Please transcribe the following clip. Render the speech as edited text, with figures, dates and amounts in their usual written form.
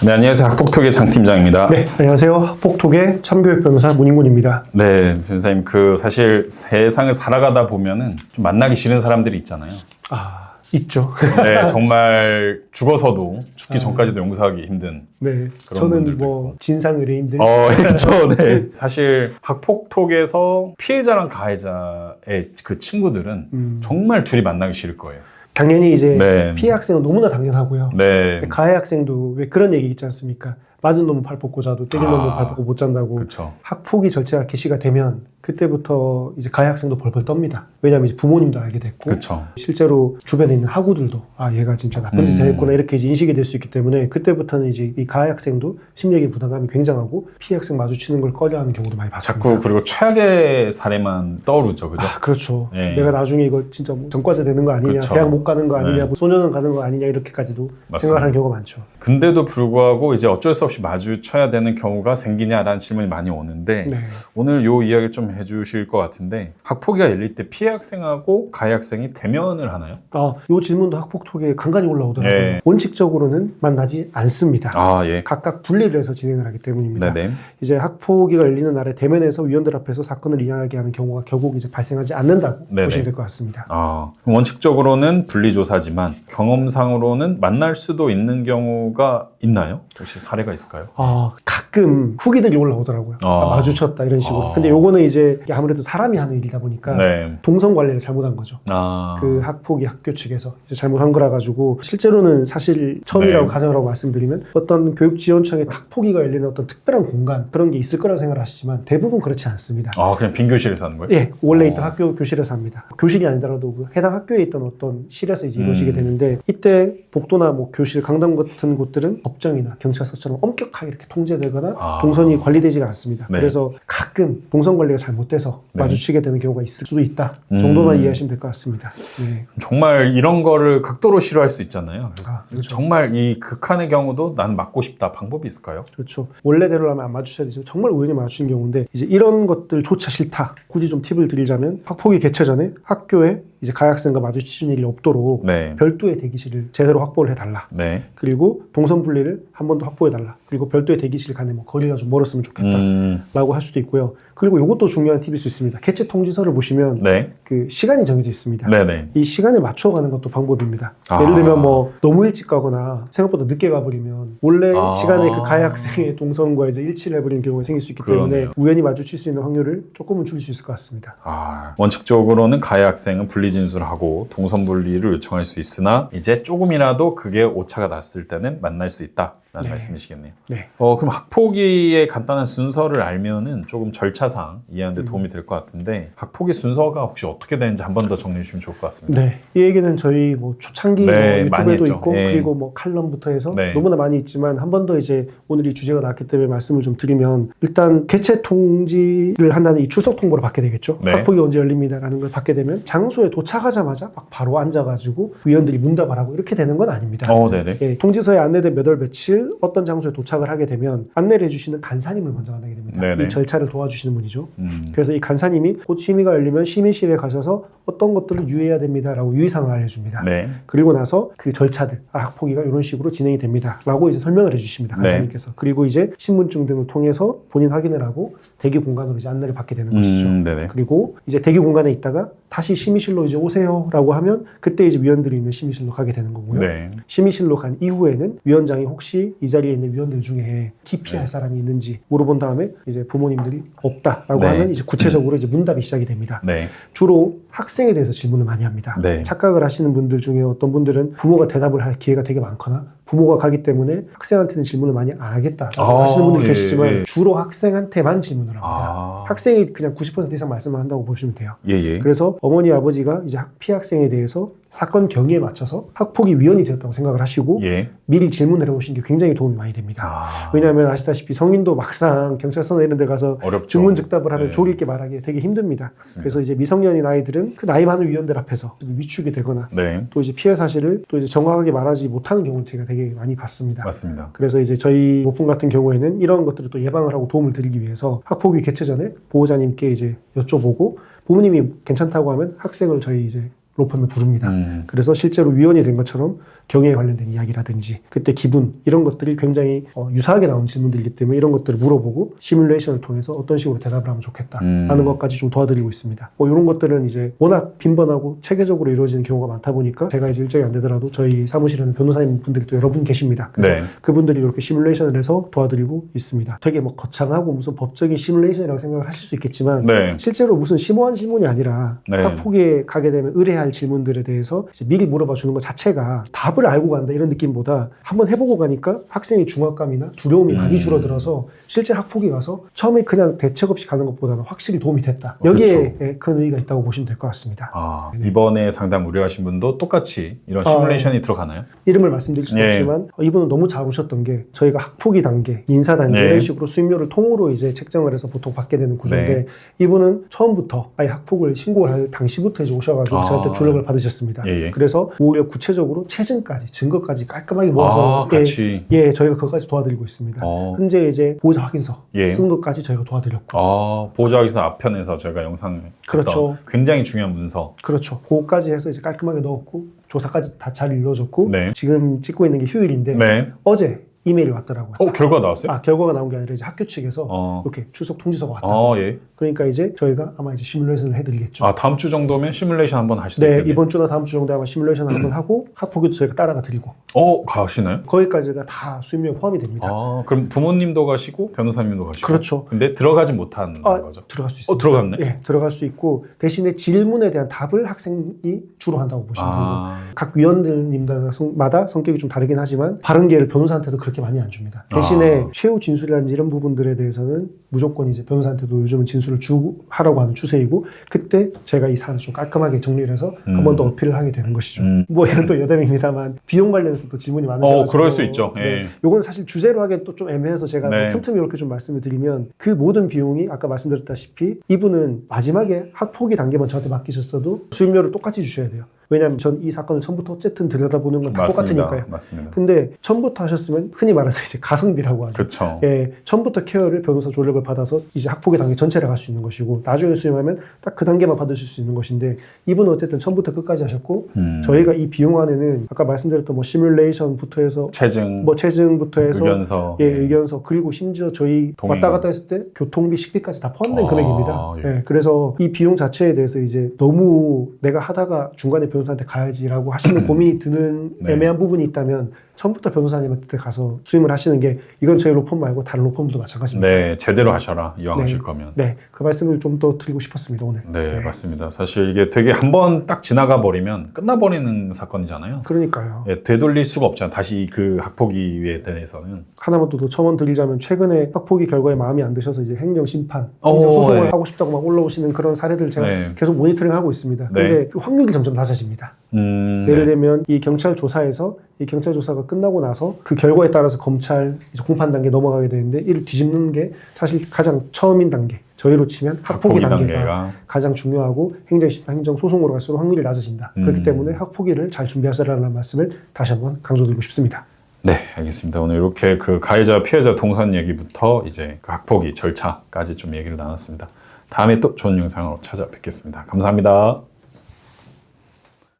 네, 안녕하세요. 학폭톡의 장 팀장입니다. 네, 안녕하세요. 학폭톡의 참교육 변호사 문인곤입니다. 네, 변호사님, 사실 세상을 살아가다 보면은 좀 만나기 싫은 사람들이 있잖아요. 있죠. 네, 정말 죽어서도 죽기 전까지도 용서하기 힘든. 네, 그런 저는 분들도 뭐 진상 의뢰인들. 그렇죠. 네. 사실 학폭톡에서 피해자랑 가해자의 그 친구들은 정말 둘이 만나기 싫을 거예요. 당연히 이제 네. 피해 학생은 너무나 당연하고요. 네, 가해 학생도 왜 그런 얘기 있지 않습니까? 맞은 놈은 발 뻗고 자도 때린 놈은 발 뻗고 못 잔다고. 그렇죠. 학폭위 절차가 개시가 되면 그때부터 이제 가해 학생도 벌벌 떱니다. 왜냐하면 이제 부모님도 알게 됐고 그렇죠. 실제로 주변에 있는 학우들도 얘가 진짜 나쁜 짓을 했구나 이렇게 이제 인식이 될 수 있기 때문에 그때부터는 이제 이 가해 학생도 심리적인 부담감이 굉장하고 피해 학생 마주치는 걸 꺼려하는 경우도 많이 봤습니다. 자꾸 그리고 최악의 사례만 떠오르죠, 그죠? 그렇죠. 네. 내가 나중에 이거 진짜 뭐 전과자 되는 거 아니냐, 그렇죠. 대학 못 가는 거 아니냐, 네. 뭐 소년원 가는 거 아니냐 이렇게까지도 생각하는 경우가 많죠. 근데도 불구하고 이제 어쩔 수 없이 마주쳐야 되는 경우가 생기냐라는 질문이 많이 오는데 네. 오늘 요 이야기 좀 해주실 것 같은데 학폭위가 열릴 때 피해 학생하고 가해 학생이 대면을 하나요? 이 질문도 학폭톡에 간간히 올라오더라고요. 네. 원칙적으로는 만나지 않습니다. 예. 각각 분리를 해서 진행을 하기 때문입니다. 네네. 이제 학폭위가 열리는 날에 대면에서 위원들 앞에서 사건을 이야기하게 하는 경우가 결국 이제 발생하지 않는다고 네네. 보시면 될 것 같습니다. 그럼 원칙적으로는 분리조사지만 경험상으로는 만날 수도 있는 경우가 있나요? 혹시 사례가 있을까요? 가끔 후기들이 올라오더라고요. 마주쳤다 이런 식으로. 근데 요거는 이제 아무래도 사람이 하는 일이다 보니까 네. 동선 관리를 잘못한 거죠. 그 학폭위 학교 측에서 이제 잘못한 거라 가지고 실제로는 사실 처음이라고 네. 가정하라고 말씀드리면 어떤 교육지원청의 학폭위가 열리는 어떤 특별한 공간 그런 게 있을 거라고 생각을 하시지만 대부분 그렇지 않습니다. 그냥 빈 교실에서 하는 거예요? 예, 원래 있던 학교 교실에서 합니다. 교실이 아니더라도 그 해당 학교에 있던 어떤 실에서 이제 이루어지게 되는데 이때 복도나 뭐 교실, 강당 같은 곳들은 법정이나 경찰서처럼 엄격하게 이렇게 통제되거나 동선이 관리되지가 않습니다. 네. 그래서 가끔 동선 관리가 잘못돼서 네. 마주치게 되는 경우가 있을 수도 있다 정도만 이해하시면 될 것 같습니다. 네. 정말 이런 거를 극도로 싫어할 수 있잖아요. 그렇죠. 정말 이 극한의 경우도 나는 맞고 싶다. 방법이 있을까요? 그렇죠. 원래대로라면 안 마주쳐야 되지만 정말 우연히 마주치는 경우인데 이제 이런 것들조차 싫다. 굳이 좀 팁을 드리자면 학폭위 개최 전에 학교에 이제 가해 학생과 마주치는 일이 없도록 네. 별도의 대기실을 제대로 확보를 해달라. 네. 그리고 동선 분리를 한 번 더 확보해달라. 그리고 별도의 대기실 간에 뭐 거리가 좀 멀었으면 좋겠다라고 할 수도 있고요. 그리고 이것도 중요한 팁일 수 있습니다. 개최 통지서를 보시면 네. 그 시간이 정해져 있습니다. 네네. 이 시간에 맞춰가는 것도 방법입니다. 예를 들면 뭐 너무 일찍 가거나 생각보다 늦게 가버리면 원래 시간에 그 가해 학생의 동선과 이제 일치를 해버리는 경우가 생길 수 있기 때문에 그러네요. 우연히 마주칠 수 있는 확률을 조금은 줄일 수 있을 것 같습니다. 원칙적으로는 가해 학생은 분리 진술하고 동선 분리를 요청할 수 있으나 이제 조금이라도 그게 오차가 났을 때는 만날 수 있다라는 네. 말씀이시겠네요. 네. 그럼 학폭위의 간단한 순서를 알면은 조금 절차상 이해하는 데 도움이 될 것 같은데 학폭위 순서가 혹시 어떻게 되는지 한 번 더 정리해 주시면 좋을 것 같습니다. 네, 이 얘기는 저희 뭐 초창기 네, 뭐 많이 유튜브에도 했죠. 있고 네. 그리고 뭐 칼럼부터 해서 네. 너무나 많이 있지만 한 번 더 이제 오늘 이 주제가 나왔기 때문에 말씀을 좀 드리면 일단 개최 통지를 한다는 이 출석 통보를 받게 되겠죠. 네. 학폭이 언제 열립니다라는 걸 받게 되면 장소에 도착하자마자 막 바로 앉아가지고 위원들이 문답을 하고 이렇게 되는 건 아닙니다. 네네. 예, 통지서에 안내된 몇 월 며칠 어떤 장소에 도착을 하게 되면 안내를 해주시는 간사님을 먼저 만나게 됩니다. 네네. 이 절차를 도와주시는 분이죠. 그래서 그래서 이 간사님이 곧 심의가 열리면 심의실에 가셔서 어떤 것들을 유의해야 됩니다라고 유의사항을 알려줍니다. 네. 그리고 나서 그 절차들, 학폭위가 이런 식으로 진행이 됩니다라고 이제 설명을 해주십니다. 간사님께서. 그리고 이제 신분증 등을 통해서 본인 확인을 하고 대기 공간으로 이제 안내를 받게 되는 것이죠. 네네. 그리고 이제 대기 공간에 있다가 다시 심의실로 이제 오세요라고 하면 그때 이제 위원들이 있는 심의실로 가게 되는 거고요. 네. 심의실로 간 이후에는 위원장이 혹시 이 자리에 있는 위원들 중에 기피할 사람이 있는지 물어본 다음에 이제 부모님들이 없다라고 네. 하면 이제 구체적으로 이제 문답이 시작이 됩니다. 네. 주로 학생에 대해서 질문을 많이 합니다. 네. 착각을 하시는 분들 중에 어떤 분들은 부모가 대답을 할 기회가 되게 많거나 부모가 가기 때문에 학생한테는 질문을 많이 안 하겠다라고 하시는 분들이 계시지만 예. 주로 학생한테만 질문을 합니다. 학생이 그냥 90% 이상 말씀을 한다고 보시면 돼요. 예예. 그래서 어머니 아버지가 이제 피해 학생에 대해서 사건 경위에 맞춰서 학폭위 위원이 되었다고 생각을 하시고 예. 미리 질문을 해보시는 게 굉장히 도움이 많이 됩니다. 왜냐하면 아시다시피 성인도 막상 경찰서나 이런 데 가서 어렵죠. 증문즉답을 하면 네. 족일 게 말하기 되게 힘듭니다. 맞습니다. 그래서 이제 미성년인 아이들은 그 나이 많은 위원들 앞에서 위축이 되거나 네. 또 이제 피해 사실을 또 이제 정확하게 말하지 못하는 경우를 제가 되게 많이 봤습니다. 맞습니다. 그래서 이제 저희 모품 같은 경우에는 이런 것들을 또 예방을 하고 도움을 드리기 위해서 학폭위 개최 전에 보호자님께 이제 여쭤보고 부모님이 괜찮다고 하면 학생을 저희 이제 로펌에 부릅니다. 그래서 실제로 위원이 된 것처럼 경애에 관련된 이야기라든지 그때 기분 이런 것들이 굉장히 유사하게 나온 질문들이기 때문에 이런 것들을 물어보고 시뮬레이션을 통해서 어떤 식으로 대답을 하면 좋겠다라는 것까지 좀 도와드리고 있습니다. 이런 것들은 이제 워낙 빈번하고 체계적으로 이루어지는 경우가 많다 보니까 제가 이제 일정이 안 되더라도 저희 사무실에는 변호사님 분들이 또 여러 분 계십니다. 그래서 네. 그분들이 이렇게 시뮬레이션을 해서 도와드리고 있습니다. 되게 뭐 거창하고 무슨 법적인 시뮬레이션이라고 생각을 하실 수 있겠지만 네. 실제로 무슨 심오한 질문이 아니라 네. 학폭에 가게 되면 의뢰할 질문들에 대해서 이제 미리 물어봐 주는 것 자체가 답을 알고 간다 이런 느낌보다 한번 해보고 가니까 학생의 중압감이나 두려움이 많이 줄어들어서 실제 학폭에 가서 처음에 그냥 대책 없이 가는 것보다는 확실히 도움이 됐다. 여기에 그렇죠. 큰 의의가 있다고 보시면 될 것 같습니다. 이번에 상담 우려하신 분도 똑같이 이런 시뮬레이션이 들어가나요? 이름을 말씀드릴 수는 예. 없지만 이분은 너무 잘 오셨던 게 저희가 학폭위 단계, 인사 단계 예. 이런 식으로 수임료를 통으로 이제 책정을 해서 보통 받게 되는 구조인데 네. 이분은 처음부터 아예 학폭을 신고를 할 당시부터 이제 오셔가지고 저한테 주력을 받으셨습니다. 예. 그래서 오히려 구체적으로 체증까지 증거까지 깔끔하게 모아서 같이. 저희가 그것까지 도와드리고 있습니다. 현재 이제 보호자 확인서 예. 쓴 것까지 저희가 도와드렸고 보호자 확인서 앞편에서 저희가 영상 그렇죠. 굉장히 중요한 문서. 그렇죠. 그거까지 해서 이제 깔끔하게 넣었고 조사까지 다 잘 이루어졌고 네. 지금 찍고 있는 게 휴일인데 네. 어제 이메일이 왔더라고요. 결과 나왔어요? 결과가 나온 게 아니라 이제 학교 측에서 이렇게 출석 통지서가 왔다. 예. 그러니까 이제 저희가 아마 이제 시뮬레이션을 해드리겠죠. 다음 주 정도면 시뮬레이션 한번 하실 수 네, 있겠네요. 이번 주나 다음 주 정도에 아마 시뮬레이션을 한번 하고 학폭위도 저희가 따라가 드리고. 가시나요? 거기까지가 다 수임료에 포함이 됩니다. 그럼 부모님도 가시고 변호사님도 가시고. 그렇죠. 근데 들어가지 못한 거죠? 들어갈 수 있습니다. 들어갔네. 네, 들어갈 수 있고 대신에 질문에 대한 답을 학생이 주로 한다고 보시면 됩니다. 각 위원들님마다 성격이 좀 다르긴 하지만 바른 기회를 변호사한테도 그렇게 많이 안 줍니다. 대신에 최후 진술이라든지 이런 부분들에 대해서는 무조건 이제 변호사한테도 요즘은 진술을 하라고 하는 추세이고 그때 제가 이 사안을 좀 깔끔하게 정리를 해서 한 번 더 어필을 하게 되는 것이죠. 뭐 이건 또 여담입니다만 비용 관련해서 또 질문이 많으셔가지고 그럴 수 있죠. 예. 요건 사실 주제로 하기엔 또 좀 애매해서 제가 네. 틈틈이 이렇게 좀 말씀을 드리면 그 모든 비용이 아까 말씀드렸다시피 이분은 마지막에 학폭위 단계만 저한테 맡기셨어도 수임료를 똑같이 주셔야 돼요. 왜냐하면 전 이 사건을 처음부터 어쨌든 들여다보는 건 다 똑같으니까요. 맞습니다. 근데 처음부터 하셨으면 흔히 말해서 이제 가성비라고 하죠. 그렇죠. 처음부터 케어를 변호사 조력을 받아서 이제 학폭의 단계 전체를 갈 수 있는 것이고 나중에 수임하면 딱 그 단계만 받으실 수 있는 것인데 이분은 어쨌든 처음부터 끝까지 하셨고 저희가 이 비용 안에는 아까 말씀드렸던 뭐 시뮬레이션부터 해서 체증부터 해서 의견서, 의견서 그리고 심지어 저희 왔다 갔다 했을 때 교통비 식비까지 다 포함된 금액입니다. 그래서 이 비용 자체에 대해서 이제 너무 내가 하다가 중간에 변호사한테 가야지라고 하시는 고민이 드는 애매한 부분이 있다면 처음부터 변호사님한테 가서 수임을 하시는 게 이건 저희 로펌 말고 다른 로펌도 마찬가지입니다. 네, 제대로 하셔라. 이왕 하실 거면. 네, 그 말씀을 좀 더 드리고 싶었습니다 오늘. 네, 맞습니다. 사실 이게 되게 한번 딱 지나가 버리면 끝나버리는 사건이잖아요. 그러니까요. 되돌릴 수가 없잖아요. 다시 그 학폭위에 대해서는. 하나만 더 첨언 드리자면 최근에 학폭위 결과에 마음이 안 드셔서 이제 행정심판, 행정소송을 하고 싶다고 막 올라오시는 그런 사례들 제가 계속 모니터링하고 있습니다. 근데 그 확률이 점점 낮아집니다. 예를 들면 이 경찰 조사에서 이 경찰 조사가 끝나고 나서 그 결과에 따라서 검찰 이제 공판 단계 넘어가게 되는데 이를 뒤집는 게 사실 가장 처음인 단계. 저희로 치면 학폭위 단계가 가장 중요하고 행정심판, 행정소송으로 갈수록 확률이 낮아진다. 그렇기 때문에 학폭위를 잘 준비하시라는 말씀을 다시 한번 강조드리고 싶습니다. 네, 알겠습니다. 오늘 이렇게 그 가해자, 피해자 동선 얘기부터 이제 그 학폭위 절차까지 좀 얘기를 나눴습니다. 다음에 또 좋은 영상으로 찾아뵙겠습니다. 감사합니다.